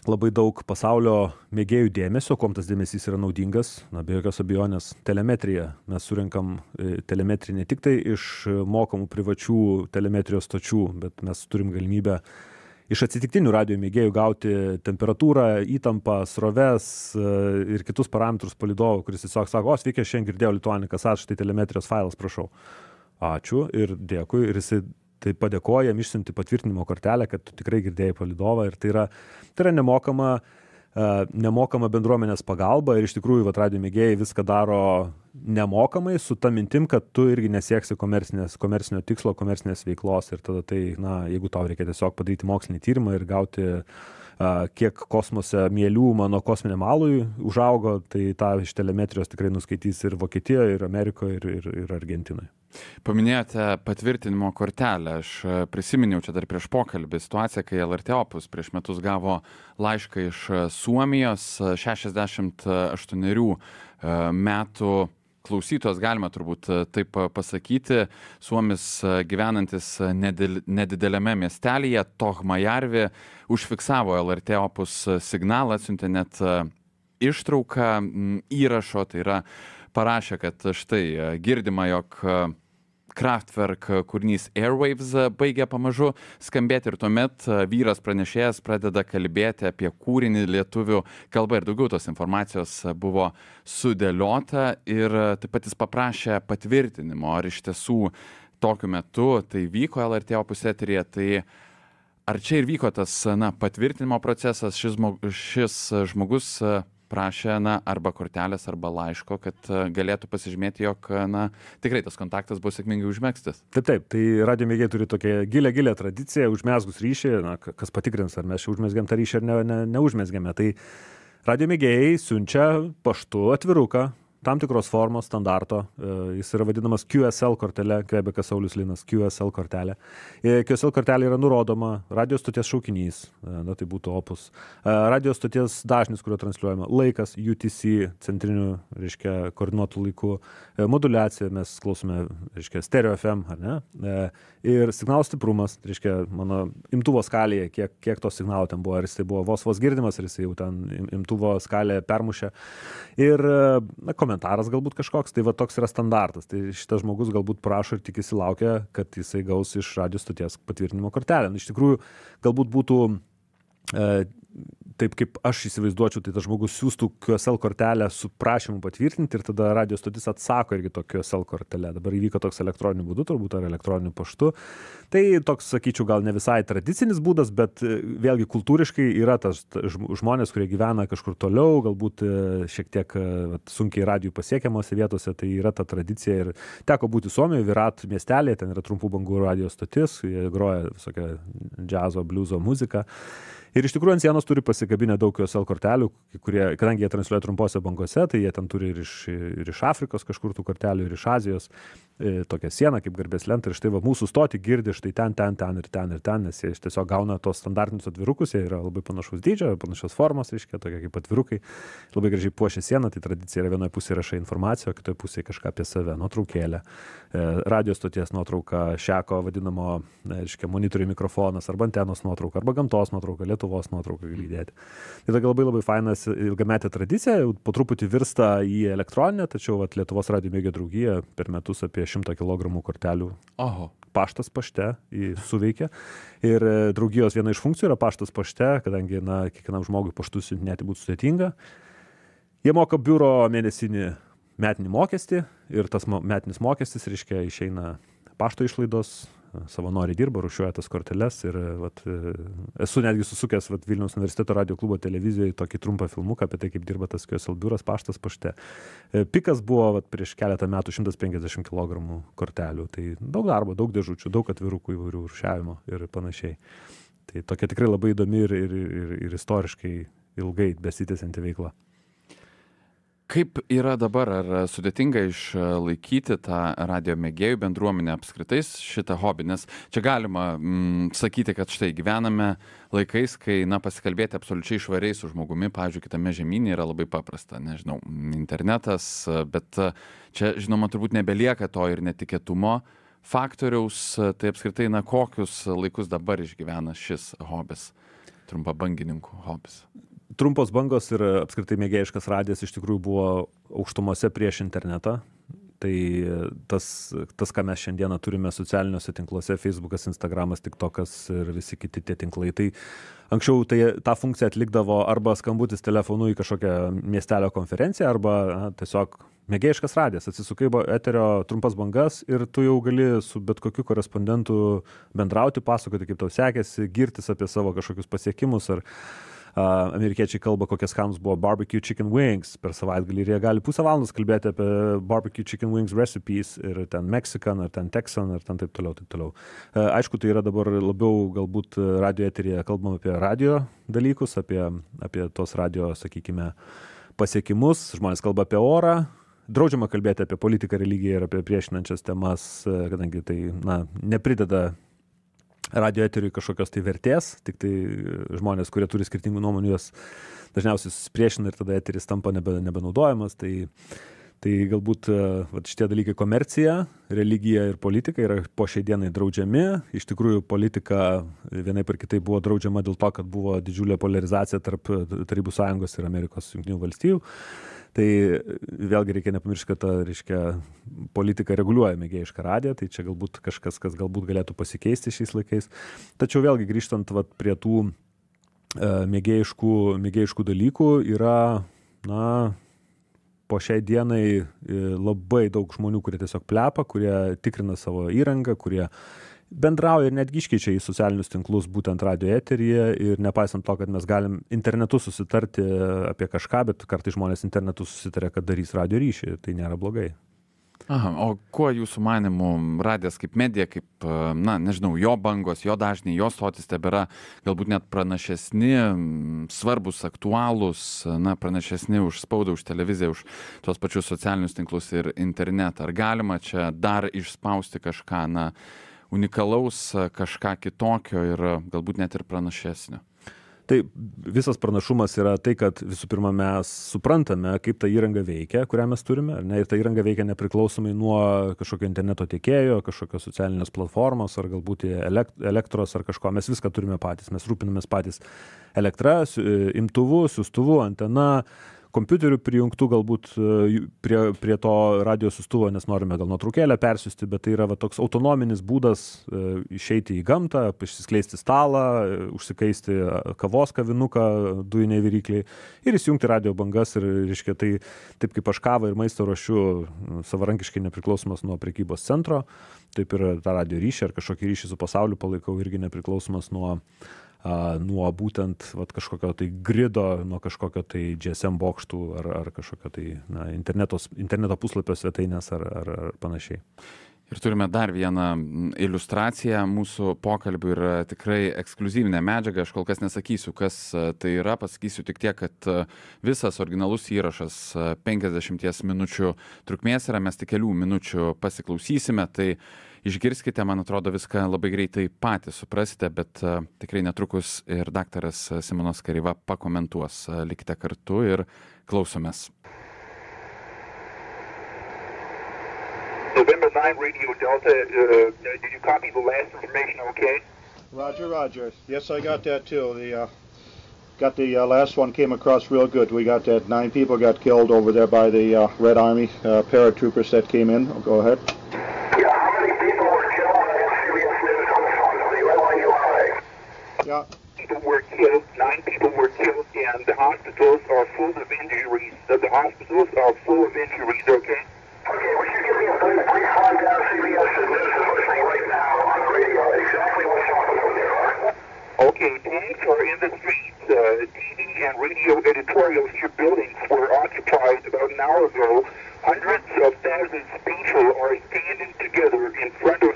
labai daug pasaulio mėgėjų dėmesio, kuom tas dėmesys yra naudingas, na, be jokios abejonės telemetrija. Mes surinkam telemetriją ne tik tai iš mokamų privačių telemetrijos stočių, bet mes turim galimybę iš atsitiktinių radijo mėgėjų gauti temperatūrą, įtampą, sroves ir kitus parametrus palydovų, kuris tiesiog sako, sveiki, šiandien girdėjau Lituanica Sat, štai telemetrijos failas, prašau. Ačiū ir dėkui. Ir jisai tai padėkoja, jam išsiunti patvirtinimo kortelę, kad tu tikrai girdėjai palydovą. Ir tai yra nemokama bendruomenės pagalba. Ir iš tikrųjų, radijo mėgėjai viską daro nemokamai, su ta mintim, kad tu irgi nesieksi komercinio tikslo, komercinės veiklos. Ir tada tai, na, jeigu tau reikia tiesiog padaryti mokslinį tyrimą ir gauti kiek kosmose mielių mano kosminiam alui užaugo, tai tą iš telemetrijos tikrai nuskaitys ir Vokietijoje, ir Amerikoje, ir Argentinoje. Paminėjote patvirtinimo kortelę. Aš prisiminiau čia dar prieš pokalbį situaciją, kai LRT Opus prieš metus gavo laišką iš Suomijos, 68 metų klausytojas, galima turbūt taip pasakyti, suomis gyvenantis nedideliame miestelyje, Tohmajärvi, užfiksavo LRT Opus signalą, atsiuntė net ištrauką įrašo, tai yra parašė, kad štai girdima, jog Kraftwerk kūrinys Airwaves baigia pamažu skambėti ir tuomet vyras pranešėjas pradeda kalbėti apie kūrinį lietuvių kalba ir daugiau tos informacijos buvo sudėliota ir taip pat jis paprašė patvirtinimo, ar iš tiesų tokiu metu tai vyko LRT Opus eteryje, tai ar čia ir vyko tas patvirtinimo procesas, šis žmogus prašė arba kortelės, arba laiško, kad galėtų pasižymėti, jog tikrai tas kontaktas buvo sėkmingai užmėgstas. Taip, tai radijo mėgėjai turi tokią gilę tradiciją, užmėsgus ryšį, kas patikrins, ar mes čia užmėsgėm tą ryšį ar neužmėsgėme. Tai radijo mėgėjai siunčia paštu atviruką, tam tikros formos, standarto. Jis yra vadinamas QSL kortelė, Kvebekas Saulius Linas, QSL kortelė. QSL kortelė yra nurodoma radio stoties šaukinys, tai būtų Opus. Radio stoties dažnis, kurio transliuojama, laikas, UTC, centrinių, reiškia, koordinuotų laikų, moduliacija, mes klausome, reiškia, stereo FM, ar ne? Ir signalo stiprumas, reiškia, mano imtuvo skalėje, kiek to signalo ten buvo, ar jis tai buvo vos girdimas, ar jis jau ten imtuvo skalė permušė. Ir komentaras galbūt kažkoks, tai toks yra standartas. Tai šitas žmogus galbūt prašo ir tikisi laukia, kad jisai gaus iš radio stoties patvirtinimo kortelę. Iš tikrųjų, galbūt būtų taip, kaip aš įsivaizduočiau, tai tas žmogus siūstų QSL kortelę su prašymu patvirtinti ir tada radio stotis atsako irgi to QSL kortelę. Dabar įvyko toks elektroniniu būdu, turbūt ar elektroniniu paštu. Tai toks, sakyčiau, gal ne visai tradicinis būdas, bet vėlgi kultūriškai yra tas žmonės, kurie gyvena kažkur toliau, galbūt šiek tiek sunkiai radijų pasiekiamose vietose, tai yra ta tradicija. Ir teko būti Suomijoje, Virat miestelėje, ten yra trumpų bangų radio stotis, jie groja visokią džiazo, bliuzo muziką. Ir iš tikrųjų ant sienos turi pasikabinę daug QSL kortelių, kurie, kadangi jie transliuoja trumpose bangose, tai jie ten turi ir iš Afrikos kažkur tų kortelių, ir iš Azijos, tokią sieną kaip garbės lentą. Ir štai mūsų stotį girdi štai ten, nes jie tiesiog gauna tos standartinius atvirukus, jie yra labai panašaus dydžio, panašios formos, reiškia, tokie kaip atvirukai, labai gražiai puošia sieną, tai tradicija yra vienoje pusėje rašai informaciją, o kitoje pusėje kažką apie save, nuotraukėlę, radio stoties nuotrauka, šeko vadinamo, reiškia, monitorių mikrofonas, arba antenos nuotrauka, arba gamtos nuotrauka, Lietuvos nuotrauką gali dėti. Tai tokia labai fainas ilgametė tradicija, po truputį virsta į elektroninę, tačiau Lietuvos radijo mėgėjų draugija per metus apie 100 kg kortelių paštas pašte suveikia. Ir draugijos viena iš funkcijų yra paštas pašte, kadangi kiekvienam žmogui paštus siuntinėti būtų sudėtinga. Jie moka biuro metinį mokestį ir tas metinis mokestis, reiškia, išeina pašto išlaidos, savanoriai dirba, rūšiuoja tas korteles ir esu netgi susukęs Vilniaus universiteto radio klubo televizijoje tokį trumpą filmuką apie tai, kaip dirba tas QSL biuras paštas pašte. Pikas buvo prieš keletą metų 150 kg kortelių, tai daug darbo, daug dėžučių, daug atvirukų įvairių rūšiavimo ir panašiai. Tai tokia tikrai labai įdomi ir istoriškai ilgai besitęsianti veikla. Kaip yra dabar, ar sudėtinga išlaikyti tą radio mėgėjų bendruomenę apskritai šitą hobį, nes čia galima sakyti, kad štai gyvename laikais, kai pasikalbėti absoliučiai švariai su žmogumi, pavyzdžiui, kitame žemyne yra labai paprasta, nežinau, internetas, bet čia, žinoma, turbūt nebelieka to ir netikėtumo faktoriaus, tai apskritai, kokius laikus dabar išgyvena šis hobis, trumpabangininkų hobis? Trumpos bangos ir apskritai mėgėjiškas radijas iš tikrųjų buvo aukštumose prieš internetą. Tai tas, ką mes šiandieną turime socialiniuose tinkluose, Facebookas, Instagramas, TikTokas ir visi kiti tie tinklai. Tai anksčiau tą funkciją atlikdavo arba skambutis telefonu į kažkokią miestelio konferenciją, arba tiesiog mėgėjiškas radijas. Atsisukai eterio trumpas bangas ir tu jau gali su bet kokiu korespondentu bendrauti, pasakoti, kaip tau sekėsi, girtis apie savo kažkokius pasiekimus ar amerikiečiai kalba, kokie skanūs buvo barbecue chicken wings per savaitgalį ir jie gali pusę valandos kalbėti apie barbecue chicken wings recipes ir ten Mexican, ar ten Texan, ar ten taip toliau, taip toliau. Aišku, tai yra dabar labiau galbūt radio eteryje kalbam apie radio dalykus, apie tos radio, sakykime, pasiekimus, žmonės kalba apie orą, draudžiama kalbėti apie politiką, religiją ir apie priešinančias temas, kadangi tai, neprideda radio eteriui kažkokios tai vertės, tik tai žmonės, kurie turi skirtingų nuomonių, jos dažniausiai susipriešina ir tada eteris tampa nebenaudojamas. Tai galbūt šitie dalykai komercija, religija ir politika yra po šiai dienai draudžiami. Iš tikrųjų, politika vienaip ir kitaip buvo draudžiama dėl to, kad buvo didžiulė polarizacija tarp Tarybų Sąjungos ir Amerikos Jungtinių valstijų. Tai vėlgi reikia nepamiršti, kad politika reguliuoja mėgėjišką radiją, tai čia galbūt kažkas, kas galbūt galėtų pasikeisti šiais laikais. Tačiau vėlgi grįžtant prie tų mėgėjiškų dalykų yra, po šiai dienai labai daug žmonių, kurie tiesiog plepa, kurie tikrina savo įrangą, kurie bendrauja ir netgi iškeičia į socialinius tinklus būtent radio eteryje ir nepaisant to, kad mes galim internetu susitarti apie kažką, bet kartais žmonės internetu susitarė, kad darys radio ryšį, tai nėra blogai. Aha, o kuo jūsų manimų radijas kaip medija, kaip, nežinau, jo bangos, jo dažniai, jo stotis tebėra galbūt net pranašesni, svarbus, aktualūs, pranašesni už spaudą, už televiziją, už tuos pačius socialinius tinklus ir internetą? Ar galima čia dar išspausti kažką, unikalaus, kažką kitokio ir galbūt net ir pranašesnio? Tai visas pranašumas yra tai, kad visų pirma mes suprantame, kaip ta įranga veikia, kurią mes turime, ir ta įranga veikia nepriklausomai nuo kažkokio interneto tiekėjo, kažkokios socialinės platformos, ar galbūt elektros ar kažko. Mes viską turime patys, mes rūpinamės patys elektra, imtuvu, siųstuvu, antena, kompiuterių prijungtų galbūt prie to radio siųstuvo, nes norime gal nuotraukėlę persiųsti, bet tai yra toks autonominis būdas išeiti į gamtą, išsiskleisti stalą, užsikaisti kavos kavinuką, dujiniai virykliai ir įsijungti radio bangas ir, reiškia, tai taip kaip aš kavą ir maistą ruošiu savarankiškai nepriklausomas nuo prekybos centro, taip ir tą radio ryšį ar kažkokį ryšį su pasauliu palaikau irgi nepriklausomas nuo būtent kažkokio tai grido, nuo kažkokio tai GSM bokštų ar kažkokio tai interneto puslapio svetainės ar panašiai. Ir turime dar vieną iliustraciją mūsų pokalbių ir tikrai ekskliuzyvinę medžiagą. Aš kol kas nesakysiu, kas tai yra, pasakysiu tik tiek, kad visas originalus įrašas 50 minučių trukmės yra, mes tik kelių minučių pasiklausysime, tai išgirskite, man atrodo, viską labai greitai patys suprasite, bet tikrai netrukus ir daktaras Simonas Kareiva pakomentuos. Likite kartu ir klausomės. November 9 Radio Delta, did you copy the last information okay? Roger. Yes, I got that too. Got the last one came across real good. We got that 9 people got killed over there by the Red Army paratroopers that came in. Go ahead. Yeah, how many people were killed in CBS News on the phone? They went on UI. Yeah. People were killed, 9 people were killed, and the hospitals are full of injuries. The hospitals are full of injuries, okay? Okay, would you give me a brief rundown of CBS News is listening right now on the radio, exactly what's happening over there? Okay, tanks are in the streets. TV and radio editorialship buildings were occupied about an hour ago. Hundreds of thousands of people are standing together in front of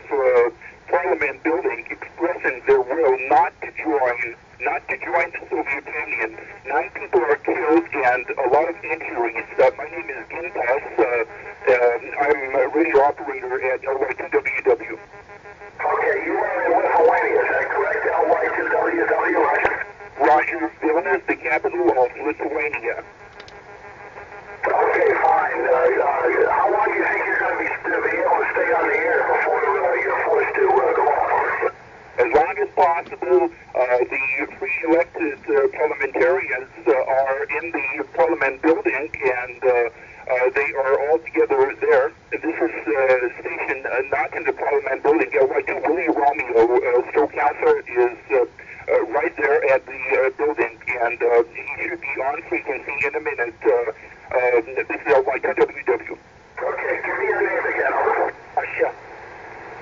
Parliament building, expressing their will not to join the Soviet Union. 9 people are killed and a lot of injuries. My name radio operator at LY2WW. Okay, you are in Lithuania, is that correct? LY2WW, Roger? Roger, Vilnius, the capital of Lithuania. Okay, fine. How long do you think you're going to be able to stay on the air before you're forced to go off? As long as possible, the free elected parliamentarians are in the parliament building, and they are all together there. This is stationed not in the parliament building. Willie Romeo, Stowe Councillor, is right there at the building, and he should be on frequency in a minute. This is LY2WW. Okay, give me your name again. Sure.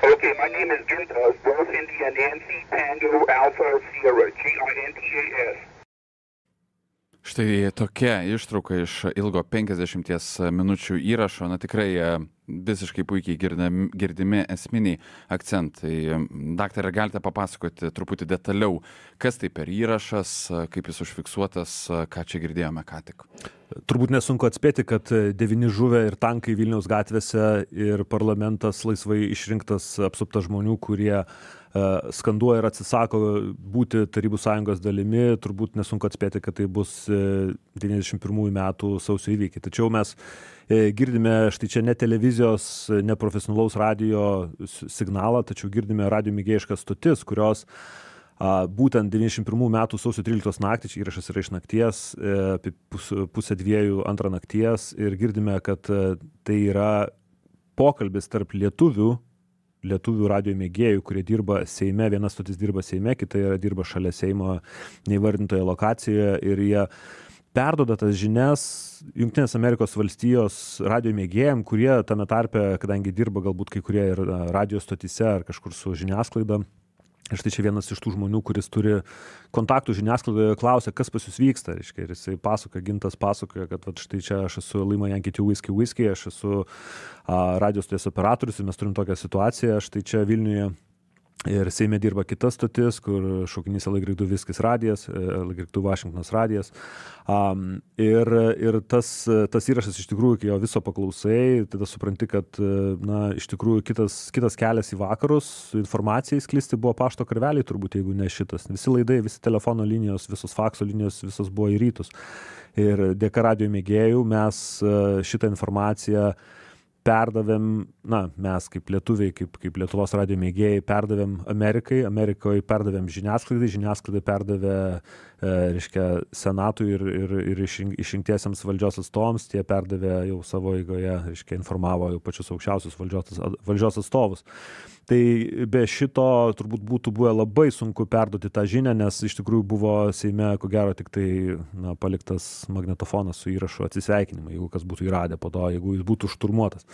Okay, my name is Gintas, Rose India Nancy Tango Alpha Sierra, GINTAS. Štai tokia ištrauka iš ilgo 50 minučių įrašo, na tikrai visiškai puikiai girdimi esminiai akcentai. Daktare, galite papasakoti truputį detaliau, kas tai per įrašas, kaip jis užfiksuotas, ką čia girdėjome ką tik? Turbūt nesunku atspėti, kad 9 žuvę ir tankai Vilniaus gatvėse ir parlamentas laisvai išrinktas apsuptas žmonių, kurie skanduoja ir atsisako būti Tarybų Sąjungos dalimi, turbūt nesunku atspėti, kad tai bus 91 metų sausio įvykiai. Tačiau mes girdime štai čia ne televizijos, ne profesionalaus radio signalą, tačiau girdime radio mėgėjiškas stotis, kurios būtent 91 metų sausio 13 naktį, čia įrašas yra iš nakties, apie 1:30 2 nakties, ir girdime, kad tai yra pokalbis tarp lietuvių radio mėgėjų, kurie dirba Seime. Viena stotis dirba Seime, kita dirba šalia Seimo neįvardintoje lokacijoje, ir jie perduoda tas žinias Jungtinės Amerikos valstijos radio mėgėjam, kurie tame tarpe, kadangi dirba galbūt kai kurie ir radio stotyse ar kažkur su žiniasklaida. Ir štai čia vienas iš tų žmonių, kuris turi kontaktų žiniasklaidoje, klausia, kas pas jūs vyksta, reiškia, ir jisai Gintas pasakoja, kad štai čia aš esu Lima Yankee 2 Whiskey, aš esu radio stoties operatorius ir mes turim tokią situaciją, štai čia Vilniuje ir Seime dirba kita stotis, kur šaukinys LY2 Viskis radijas, LY2 Vašingtonas radijas. Ir tas įrašas iš tikrųjų, kai jo viso paklausai, tada supranti, kad iš tikrųjų kitas kelias į vakarus su informacijai sklisti buvo pašto karveliai, turbūt, jeigu ne šitas. Visi laidai, visi telefono linijos, visos fakso linijos, visos buvo į rytus. Ir dėka radio mėgėjų mes šitą informaciją perdavėm, mes kaip lietuviai, kaip Lietuvos radio mėgėjai perdavėm Amerikoje perdavėm žiniasklaidai perdavė, reiškia, Senatui ir išrinktiesiems valdžios atstovams, tie perdavė jau savo eigoje, reiškia, informavo jau pačius aukščiausius valdžios atstovus. Tai be šito turbūt būtų buvę labai sunku perduoti tą žinią, nes iš tikrųjų buvo Seime, ko gero, tik tai paliktas magnetofonas su įrašu atsisveikinimą, jeigu kas būtų įradę po to, jeigu jis būtų šturmuotas.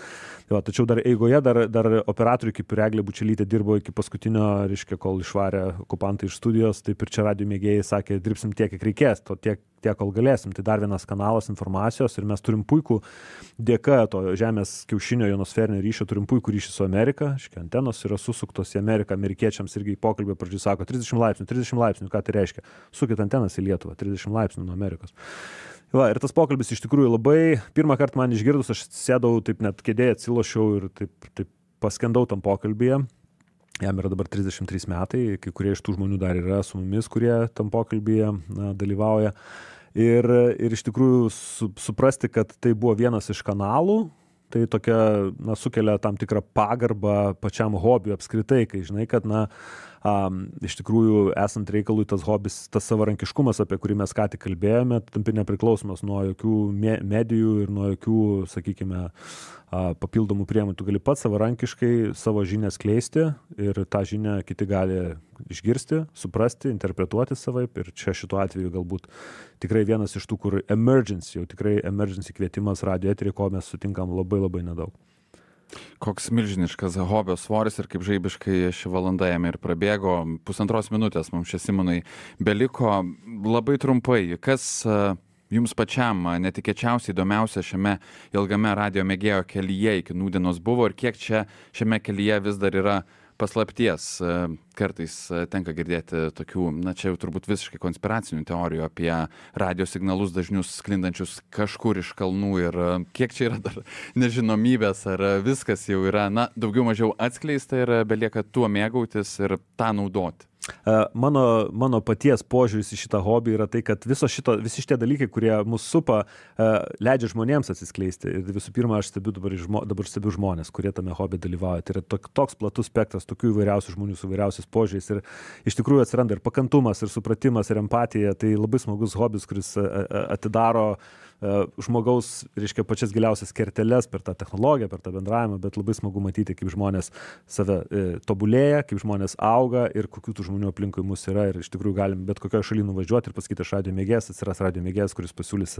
Tačiau dar eigoje, dar operatoriai kaip ir Eglė Bučelytė dirbo iki paskutinio, reiškia, kol išvarė okupantai iš studijos, taip ir čia radio mėgėjai sakė, dirbsim tiek, kiek reikės, tiek, kol galėsim. Tai dar vienas kanalas informacijos ir mes turim puikų, dėka to žemės kiaušinio ionosferinio ryšio, turim puikų ryšį su Amerika, antenos yra susuktos į Ameriką, amerikiečiams irgi į pokalbį pradžiui sako 30 laipsnių, ką tai reiškia? Sukit antenas į Lietuvą, 30 laipsnių nuo Amerikos. Ir tas pokalbis iš tikrųjų labai, pirmą kartą man išgirdus, aš sėdau, taip net kėdėje atsilošiau ir taip paskendau tam pokalbyje. Jam yra dabar 33 metai, kai kurie iš tų žmonių dar yra su mumis, kurie tam pokalbyje dalyvauja. Ir iš tikrųjų suprasti, kad tai buvo vienas iš kanalų, tai tokia, sukelia tam tikrą pagarbą pačiam hobiui apskritai, kai žinai, kad, iš tikrųjų, esant reikalui, tas hobis, tas savarankiškumas, apie kurį mes ką tik kalbėjome, tampi nepriklausomas nuo jokių medijų ir nuo jokių, sakykime, papildomų priemonių. Tu gali pats savarankiškai savo žinią skleisti ir tą žinią kiti gali išgirsti, suprasti, interpretuoti savaip. Ir čia šituo atveju galbūt tikrai vienas iš tų, kur emergency kvietimas radio eterį, ko mes sutinkam labai labai nedaug. Koks milžiniškas hobio svoris ir kaip žaibiškai ši valanda jame ir prabėgo. 1,5 minutės mums čia, Simonai, beliko. Labai trumpai, kas jums pačiam netikėčiausiai įdomiausia šiame ilgame radio mėgėjo kelyje iki nūdienos buvo ir kiek čia šiame kelyje vis dar yra paslapties. Kartais tenka girdėti tokių, na čia jau turbūt visiškai konspiracinių teorijų apie radio signalus dažnius sklindančius kažkur iš kalnų ir kiek čia yra dar nežinomybės, ar viskas jau yra, na, daugiau mažiau atskleista ir belieka tuo mėgautis ir tą naudoti. Mano paties požiūris į šitą hobį yra tai, kad visi šitie dalykai, kurie mus supa, leidžia žmonėms atsiskleisti. Ir visų pirma, aš dabar stebiu žmonės, kurie tame hobį dalyvauja. Tai yra toks platus spektras, tokių įvairiausių žmonių su įvairiausiais požiūriais. Ir iš tikrųjų atsiranda ir pakantumas, ir supratimas, ir empatija. Tai labai smagus hobis, kuris atidaro žmogaus, reiškia, pačias giliausias kerteles per tą technologiją, per tą bendravimą, bet labai smagu matyti, kaip žmonės save tobulėja, kaip žmonės auga ir kokių tų žmonių aplinkui mus yra. Ir iš tikrųjų galim bet kokioje šalyje nuvažiuoti ir pasakyti, aš radio mėgėjas, atsiras radio mėgėjas, kuris pasiūlys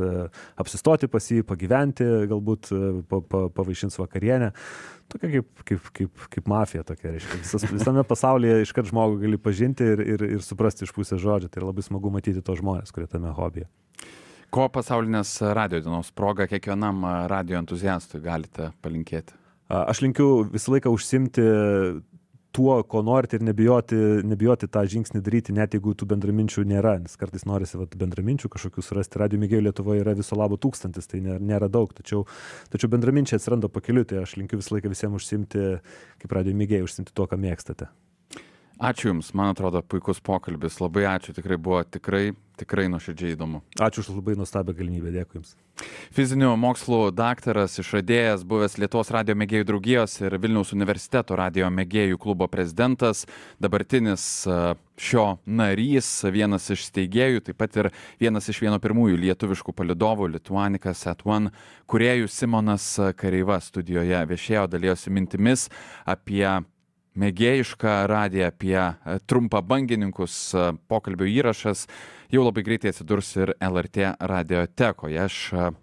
apsistoti pas jį, pagyventi, galbūt pavaišins vakarienę. Tokia kaip mafija tokia, reiškia. Visame pasaulyje iškart žmogų gali pažinti ir suprasti iš pusės žodžio. Tai labai smagu matyti tos žmonės, kurie tame hobyje. Ko pasaulinės radio dienos proga kiekvienam radio entuziastui galite palinkėti? Aš linkiu visą laiką užsimti tuo, ko norite ir nebijoti tą žingsnį daryti, net jeigu tų bendraminčių nėra, nes kartais norisi bendraminčių kažkokių surasti. Radio mėgėjų Lietuvoje yra viso labo 1000, tai nėra daug, tačiau bendraminčiai atsiranda pakeliui, tai aš linkiu visą laiką visiems užsimti, kaip radio mėgėjai, užsimti tuo, ką mėgstate. Ačiū Jums, man atrodo, puikus pokalbis, labai ačiū, tikrai buvo tikrai nuoširdžiai įdomu. Ačiū už labai nuostabią galimybę, dėkui Jums. Fizinių mokslų daktaras, išradėjas, buvęs Lietuvos radio mėgėjų draugijos ir Vilniaus universiteto radio mėgėjų klubo prezidentas, dabartinis šio narys, vienas iš steigėjų, taip pat ir vienas iš pirmųjų lietuviškų palydovų Lituanica Sat1 kūrėjų Simonas Kareiva studijoje viešėjo, dalijosi mintimis apie mėgėjišką radiją, apie trumpabangininkus. Pokalbio įrašas jau labai greitai atsidurs ir LRT radiotekoje. Aš,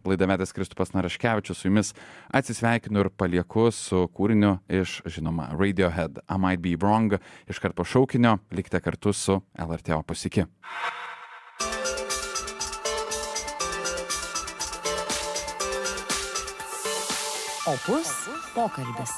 laidametis Kristupas Naraškevičius, su jumis atsisveikinu ir palieku su kūriniu iš, žinoma, Radiohead I Might Be Wrong. Iškart po šaukinio likite kartu su LRT Opus. Iki. Opus pokalbis.